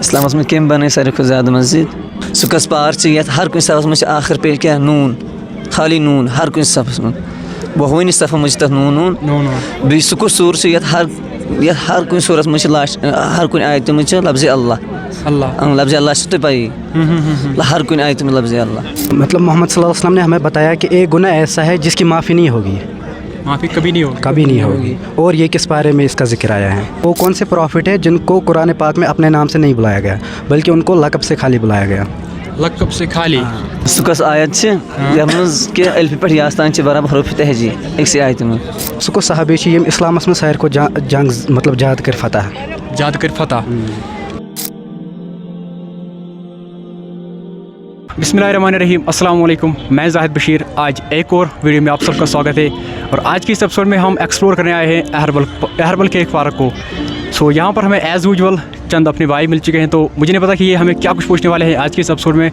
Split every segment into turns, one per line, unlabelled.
اسلامس میں کم بنے ساروی کھۄتہٕ زیادٕ مسجد سُہ کس پار چھِ یتھ ہر کُنہِ صفس منٛز چھِ آخر پہ کیٛاہ نوٗن خالی نوٗن ہر کُنہِ صفس منٛز وُہوٕنی صفن منٛز چھِ تتھ نوٗن بیٚیہِ سُہ کُس سوٗر چھُ یتھ ہر کُنہِ سوٗرس منٛز چھِ لاسٹ ہر کُنہِ آیتہِ منٛز چھِ لفظِ اللہ لفظِ اللہ چھُ تۄہہِ پیی ہر کُنہِ آیتہِ منٛز لفظِ اللہ.
مطلب محمد صلی اللہ علیہ وسلم نے ہمیں بتایا کہ ایک گناہ ایسا ہے جس کی معافی نہیں ہوگی،
معافی کبھی نہیں ہوگی.
اور یہ کس بارے میں اس کا ذکر آیا ہے؟ وہ کون سے پروفٹ ہیں جن کو قرآن پاک میں اپنے نام سے نہیں بلایا گیا بلکہ ان کو لقب سے خالی بلایا گیا؟
لقب سے خالی
سُہ کۄس آیت چھِ یتھ منٛز کہِ الفہِ پٮ۪ٹھ یاس تام چھِ برابر حروفہِ تہجی أکسٕے آیتہِ منٛز.
سُہ کُس صحابی چھِ یِم اِسلامس منٛز ساروی کھۄتہٕ جنگ مطلب زیادٕ کٔرۍ فتح؟
بسم اللہ الرحمن الرحیم. السلام علیکم. میں زاہد بشیر. آج ایک اور ویڈیو میں آپ سب کا سواگت ہے اور آج کی اس ایپیسوڈ میں ہم ایکسپلور کرنے آئے ہیں اہربل کیک پارک کو. سو یہاں پر ہمیں ایز یوزول چند اپنے بھائی مل چکے ہیں تو مجھے نہیں پتا کہ یہ ہمیں کیا کچھ پوچھنے والے ہیں آج کے اس ایپیسوڈ میں.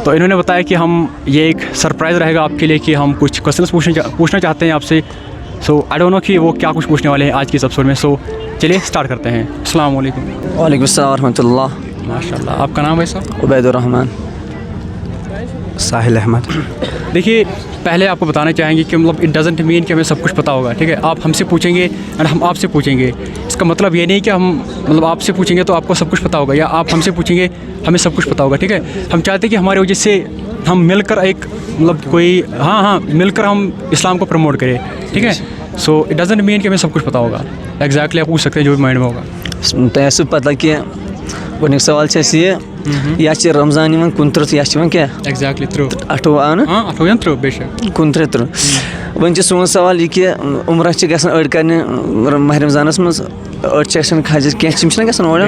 تو انہوں نے بتایا کہ ہم یہ ایک سرپرائز رہے گا آپ کے لیے کہ ہم کچھ کوشچنس پوچھنا چاہتے ہیں آپ سے. سو آئی ڈونٹ نو کہ وہ کیا کچھ پوچھنے والے ہیں آج کے اس ایپیسوڈ میں. سو چلیے اسٹارٹ کرتے ہیں. السلام علیکم.
وعلیکم السلام ورحمۃ اللہ.
ماشاء اللہ. آپ کا نام ہے صاحب؟
عبید الرحمن.
ساحل احمد.
دیکھیے پہلے آپ کو بتانا چاہیں گے کہ مطلب اٹ ڈزنٹ مین کہ ہمیں سب کچھ پتہ ہوگا. ٹھیک ہے، آپ ہم سے پوچھیں گے اور ہم آپ سے پوچھیں گے. اس کا مطلب یہ نہیں کہ ہم مطلب آپ سے پوچھیں گے تو آپ کو سب کچھ پتہ ہوگا یا آپ ہم سے پوچھیں گے ہمیں سب کچھ پتہ ہوگا. ٹھیک ہے، ہم چاہتے ہیں کہ ہماری وجہ سے ہم مل کر ایک مطلب کوئی مل کر ہم اسلام کو پروموٹ کریں. ٹھیک ہے، سو اٹ ڈزنٹ مین کہ ہمیں سب کچھ پتہ ہوگا. ایگزیکٹلی آپ پوچھ سکتے ہیں جو بھی مائنڈ میں ہوگا.
تۄہہِ آسوٕ پتہ کہِ گۄڈنیُک سوال چھِ اَسہِ یہِ یَتھ چھِ رمضان یِوان 29 یَتھ چھِ یِوان کیٛاہ
ایگزیکٹلی
28 آو نہٕ
28 بے شک
29 وۄنۍ چھِ سون سوال یہِ کہِ عمرہ چھِ گژھان أڑۍ کَرنہِ ماہِ رمضانَس منٛز أڑۍ چھِ گژھان حجَس کینٛہہ تِم چھِنہ گژھان اورٕ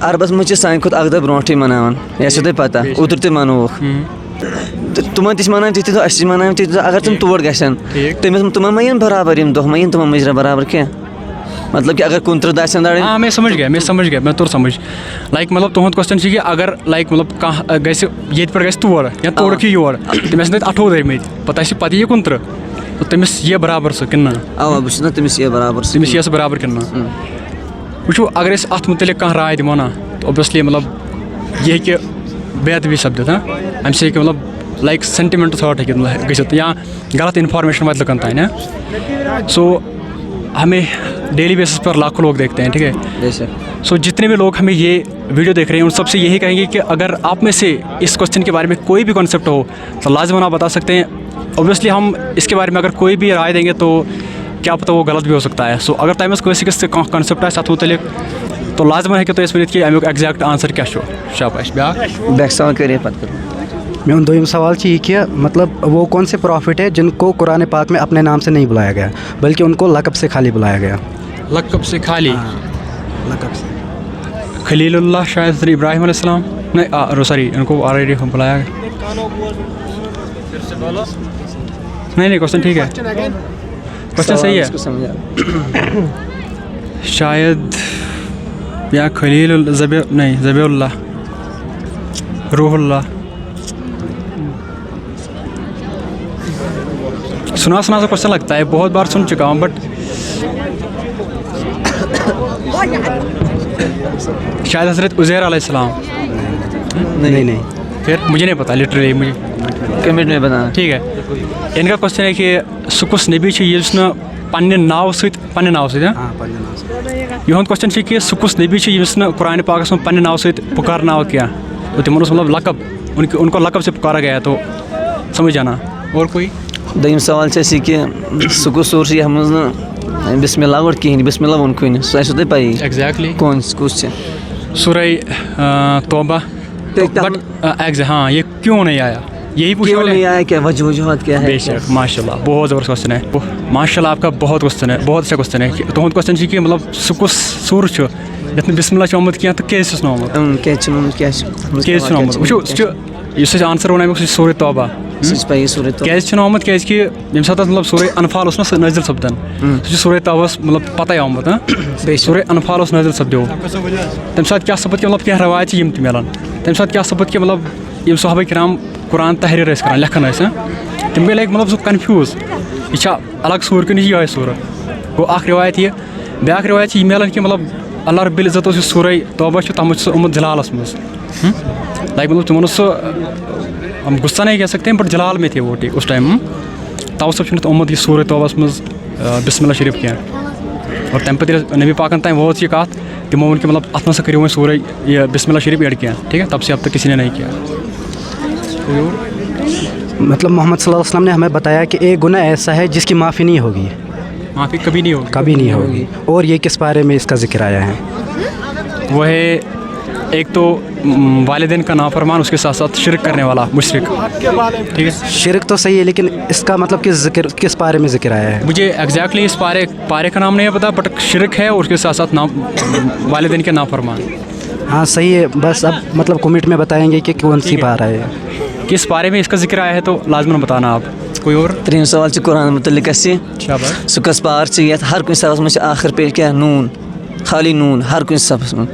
عربَس منٛز چھِ سانہِ کھۄتہٕ اَکھ دۄہ برونٛٹھٕے مَناوان یہِ چھو تۄہہِ پَتہ اوترٕ تہِ مَنووُکھ تِمَن تہِ چھِ مَناوان تِتھی دۄہ اَسہِ چھِ مَناوان تِتھی دۄہ اگر تِم تور گژھن تِمَن ما یِن برابر یِم دۄہ ما یِن تِمَن مٔجرا برابر کینٛہہ مطلب کہ اگر 29 دۄہ آسن دَرٕنۍ.
میں سمجھ گیا مےٚ توٚر سمجھ. لایک مطلب تُہُنٛد کوسچن چھِ کہِ اگر لایک مطلب کانٛہہ گژھِ ییٚتہِ پٮ۪ٹھ گژھِ تور یا تورُکھ یی یور تٔمۍ آسن تَتہِ 28 دٔرمٕتۍ پَتہٕ آسہِ پَتہٕ یی 29 تٔمِس یی برابر سُہ کِنہٕ نہ؟
اوا بہٕ چھُس نا تٔمِس یی برابر
سُہ برابر کِنہٕ نہ. وٕچھو اگر أسۍ اَتھ مُتعلِق کانٛہہ راے دِمو نا اوبویسلی مطلب یہِ ہیٚکہِ بے ادبی سپدِتھ. اَمہِ سۭتۍ ہیٚکہِ مطلب لایک سینٹِمنٹ تھاٹ ہیٚکہِ گٔژھِتھ یا غلط انفارمیشن واتہِ لُکن تانۍ. سو ہمیں ڈیلی بیسس پر لاکھوں لوگ دیکھتے ہیں. ٹھیک ہے، سو جتنے بھی لوگ ہمیں یہ ویڈیو دیکھ رہے ہیں ان سب سے یہی کہیں گے کہ اگر آپ میں سے اس کوسچن کے بارے میں کوئی بھی کانسیپٹ ہو تو لازماً آپ بتا سکتے ہیں. اوبویسلی ہم اس کے بارے میں اگر کوئی بھی رائے دیں گے تو کیا پتہ وہ غلط بھی ہو سکتا ہے. سو اگر تۄہہِ منٛز کٲنٛسہِ کانسیپٹ آسہِ اَتھ متعلق تو لازماً ہیٚکِو تُہۍ اَسہِ ؤنِتھ کہِ اَمیُک ایگزیکٹ آنسر کیٛاہ چھُ. شاباش.
بیٛاکھ سوال کٔرِو پَتہٕ.
میون دوٚیِم سوال چھِ یہِ کہ مطلب وہ کون سے پروفٹ ہے جن کو قرآن پاک میں اپنے نام سے نہیں بلایا گیا بلکہ ان کو لقب سے خالی بلایا گیا؟
لقب سے خالی
لقب سے
خلیل اللہ شاید حضرت ابراہیم علیہ السلام نہیں سوری ان کو آلریڈی بلایا گیا. نہیں کوسچن ٹھیک ہے کوسچن صحیح ہے. شاید یا خلیل ذبیح اللہ روح اللہ سنا سا کوشچن لگتا ہے بہت بار سن چکا ہوں بٹ شاید حضرت عزیر علیہ السلام.
نہیں
پھر مجھے نہیں پتا لٹرلی مجھے
کمنٹ میں بتانا.
ٹھیک ہے، ان کا کوشچن ہے کہ سُہ کُس نبی چھُ یُس نہٕ پنٛنہِ ناوٕ سۭتۍ یِہُنٛد کوسچن چھُ کہِ سُہ کُس نبی چھُ ییٚمِس نہٕ قرآنِ پاکس منٛز پنٛنہِ ناوٕ سۭتۍ پُکارنہٕ آو کینٛہہ تو تِمن اوس مطلب لقب ان کو لقب سے پُکارا گیا تو سمجھ جانا. اور کوئی
دوٚیِم سوال چھِ اَسہِ یہِ کہِ سُہ کُس سوٗر چھُ یَتھ منٛز نہٕ بسم اللہ گۄڈٕ کِہیٖنۍ بسم اللہ ووٚنکھُے نہٕ سُہ آسوٕ تۄہہِ پَیی.
ایگزیکٹلی
کُس چھِ
سورہ توبہ بٹ ہاں یہ کیوں نہیں آیا یہی پوچھنے والے
آیا کیا وجوہات کیا ہے.
بے شک ماشاء اللہ بہت زبردست کوسچن ہے. ماشاء اللہ آپ کا بہت کوسچن ہے بہت اچھا کوسچن ہے. تُہُنٛد کوسچن چھُ کہِ مطلب سُہ کُس سوٗر چھُ یَتھ نہٕ بسم اللہ چھُ آمُت کینٛہہ تہٕ کیٛازِ چھُس نہٕ آمُت
کیٛازِ چھُنہٕ آمُت.
وٕچھو سُہ چھُ یُس اَسہِ آنسر ووٚن اَمیُک سُہ چھُ سورہ توبہ. کیٛازِ چھُنہٕ آمُت کیٛازِکہِ ییٚمہِ ساتہٕ اَتھ مطلب سورہ انفال اوس نہ سُہ نٲزِل سپدان سُہ چھُ سورہ توبہس مطلب پتَے آمُت. سورہ انفال اوس نٲزِل سپدیو تَمہِ ساتہٕ کیٛاہ سپد کہِ مطلب کینٛہہ رواج چھِ یِم تہِ مِلان. تَمہِ ساتہٕ کیٛاہ سپد کہِ مطلب یِم صحابہ کرام قرآن تحریر ٲسۍ کران لیکھان ٲسۍ تم گئی لائک مطلب سہ کنفیوٗز یہ الگ سور کن یہ سورہ گو اخ روایت یہ بیاکھ روایت یہ ملان کہ مطلب اللہ رب العزت اس سورہ توبہ تم سہ آمت جلالس مز لائک مطلب تمو سہ ہم غصہ نہیں کہہ سکتے ہیں بٹ جلال میں تھے وہ اس ٹائم تو سب آمت یہ سورہ توبہ مز بسم اللہ شریف کی اور تمہ پتہ نبی پاکن تام ووت یہ کت تمو ون کہ مطلب ات مز کریو وۄنۍ سورہ یہ بسم اللہ شریف ایڈ کیا ٹھیک ہے تب سے اب تک کسی نے نہیں کیا.
مطلب محمد صلی اللہ علیہ وسلم نے ہمیں بتایا کہ ایک گناہ ایسا ہے جس کی معافی نہیں ہوگی,
معافی کبھی نہیں ہوگی,
کبھی نہیں ہوگی. اور یہ کس بارے میں اس کا ذکر آیا ہے؟
وہ ہے ایک تو والدین کا نافرمان, اس کے ساتھ ساتھ شرک کرنے والا مشرک. ٹھیک ہے,
شرک تو صحیح ہے لیکن اس کا مطلب کس بارے میں ذکر آیا ہے؟
مجھے ایگزیکٹلی اس پارے کا نام نہیں پتا بٹ شرک ہے اور اس کے ساتھ ساتھ والدین کے نافرمان.
ہاں صحیح ہے, بس اب مطلب کمنٹ میں بتائیں گے کہ کون سی بات ہے,
کس بارے میں اس کا ذکر آیا ہے تو لازماً بتانا آپ. کوئی اور
تریم سوال قرآن متعلق سہ کس پار یت ہر کن صفس مجھ آخر پہ کیا نون, خالی نون ہر کن صفس من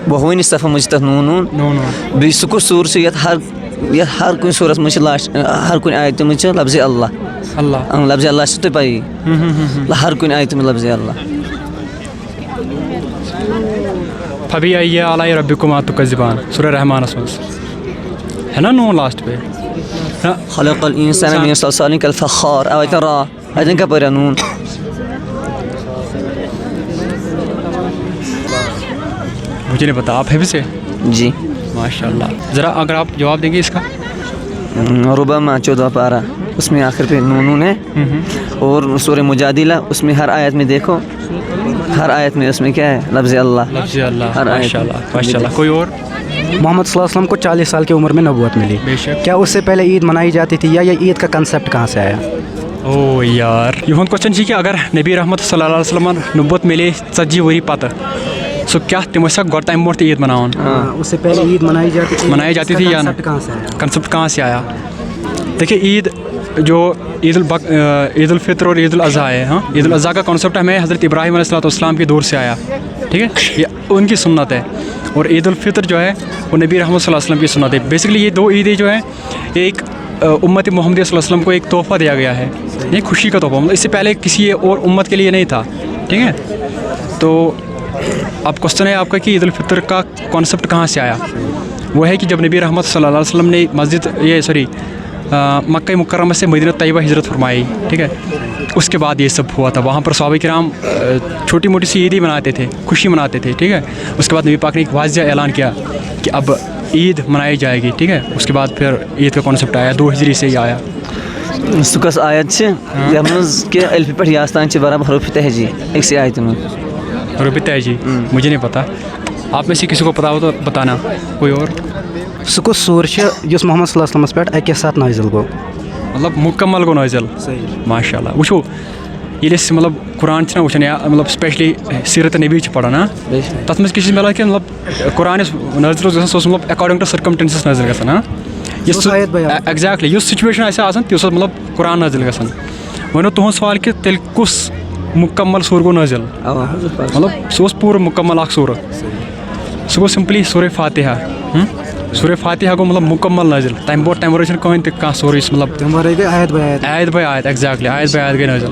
بہوانی صفح مجھ تک نون بی سہ کس سور یت ہر کن سورس مجھ لاسٹ ہر کن آیت مجھ لفظ اللہ لفظ اللہ تھی پی ہر کن آیت میں لفظ اللہ.
فبی ای آلاء ربکما تکذبان سورہ رحمانس مز ہے نا نون لاسٹ پہ.
خلق الانسان من صلصال کالفخار آیت را اتن کا پڑا نون.
مجھے نہیں پتا, آپ حفظ سے؟
جی
ماشاء اللہ. ذرا اگر آپ جواب دیں گے اس کا.
ربما 14 پارہ اس میں آخر پہ نون ہے, اور سورہ مجادلہ اس میں ہر آیت میں دیکھو ہر آیت میں اس میں کیا ہے لفظ اللہ. ہر
ماشاء اللہ ماشاء اللہ. کوئی اور؟
محمد صلی اللہ علیہ وسلم کو 40 سال کی عمر میں نبوت ملی, کیا اس سے پہلے عید منائی جاتی تھی یا یہ عید کا کنسیپٹ کہاں سے آیا؟
او یار یہ کوشچن کہ اگر نبی رحمت صلی اللہ علیہ وسلم نبوت ملے 40 ؤری پتہ سو کیا تم گۄڈٕ تمہِ برونٛٹھ تہِ عید مناوان؟
اس سے پہلے عید منائی جاتی تھی
یا کنسیپٹ کہاں سے آیا؟ دیکھیے عید جو عید الفطر اور عید الاضحیٰ ہے, ہاں عید الاضحیٰ کا کانسیپٹ ہمیں حضرت ابراہیم علیہ الصلوۃ والسلام کے دور سے آیا. ٹھیک ہے, یہ ان کی سنت ہے, اور عید الفطر جو ہے وہ نبی رحمت صلی اللہ علیہ وسلم کی سنت ہے. بیسکلی یہ دو عیدیں جو ہیں ایک امت محمدیہ صلی اللہ علیہ وسلم کو ایک تحفہ دیا گیا ہے, یہ خوشی کا تحفہ, مطلب اس سے پہلے کسی اور امت کے لیے نہیں تھا. ٹھیک ہے, تو اب کوشچن ہے آپ کا کہ عید الفطر کا کانسیپٹ کہاں سے آیا. وہ ہے کہ جب نبی رحمت صلی اللہ علیہ وسلم نے مکہ مکرمہ سے مدینہ طیبہ ہجرت فرمائی. ٹھیک ہے, اس کے بعد یہ سب ہوا تھا. وہاں پر صحابہ کرام چھوٹی موٹی سی عیدی مناتے تھے, خوشی مناتے تھے. ٹھیک ہے, اس کے بعد نبی پاک نے ایک واضح اعلان کیا کہ اب عید منائی جائے گی. ٹھیک ہے, اس کے بعد پھر عید کا کانسیپٹ آیا, 2 ہجری سے ہی آیا.
سکس آیت کہ الف پہ یاستان برابر حروف تہجی ایک سی آیت میں
حروف تہجی مجھے نہیں پتا, آپ میں سے کسی کو پتا ہو تو بتانا. کوئی اور؟
سہ کس سور یس محمد صلی اللہ علیہ وسلمس پہ اکے ساتھ نازل گو,
مطلب مکمل گو نازل. ماشاء اللہ. وچھو ییٚلہِ أسۍ مطلب قرآن چھِنہ وٕچھان یا مطلب سپیشلی سیرت نبی چھِ پران ہاں تَتھ منٛز کیٛاہ چھِ مِلان کہِ مطلب قرآن یُس نٲزِل اوس گژھان سُہ اوس مطلب اٮ۪کاڈِنٛگ ٹُو سٔرکَمٹینسٕز نٲزِل گژھان ہاں یُس سُہ ایٚگزیکٹلی یُس سُچویشن آسہِ آسان تِژھ ٲس مطلب قرآن نٲزِل گژھان. وۄنۍ تُہُنٛد سوال کہِ تیٚلہِ کُس مُکمل سوٗر گوٚو نٲزِل, مطلب سُہ اوس پوٗرٕ مُکمل اکھ سوٗرٕ, سُہ گوٚو سمپلی سورہ فاتحہ. سورہ فاتحہ گوٚو مطلب مُکمل نٲزِل, تَمہِ برونٛٹھ تَمہِ ورٲے چھِنہٕ کٕہٕنۍ تہِ کانٛہہ سورُے یُس مطلب آیت بَے آیت ایٚگزیکٹلی آیت بَے آیت گٔے نٲزِل.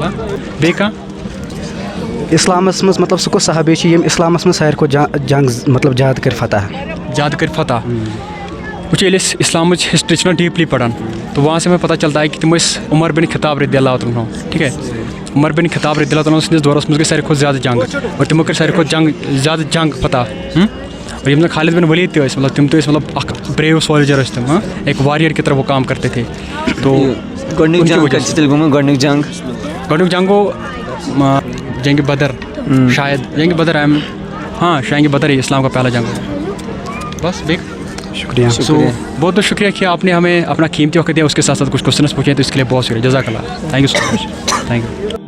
بیٚیہِ کانٛہہ
اسلامس مز مطلب سہ کس صحابی یم اسلامس مز ساروی کھۄتہٕ جنگ مطلب زیادٕ کٔرۍ فتح. وٕچھو ییٚلہِ أسۍ اسلامٕچ ہسٹری چھِنہ ڈیٖپلی پران تو وہاں سے ہمیں پتہ چلتا ہے کہ تم ٲسۍ عمر بن خطاب رضی اللہ عنہ. ٹھیک ہے, عمر بن خطاب رضی اللہ عنہ سندس دورس مز گٔے ساروی کھۄتہٕ زیادٕ جنگ, اور تمو کٔر ساروی کھۄتہٕ زیادٕ جنگ فتح. اور یم خالد بن ولید تہِ ٲسۍ مطلب تم تہِ ٲسۍ مطلب اکھ بریو سولجر ٲسۍ تم, ایک واریر کی طرح وہ کام کرتے تھے. تو
گۄڈنیُک
جنگ گوٚو جنگ بدر, شاید جنگ بدر ہاں جنگ بدر ہی اسلام کا پہلا جنگ. بس
شکریہ.
بہت بہت شکریہ کہ آپ نے ہمیں اپنا قیمتی وقت دیا, اس کے ساتھ ساتھ کچھ کوشچنس پوچھے, تو اس کے لیے بہت شکریہ. جزاک اللہ. Thank you so much. Thank you.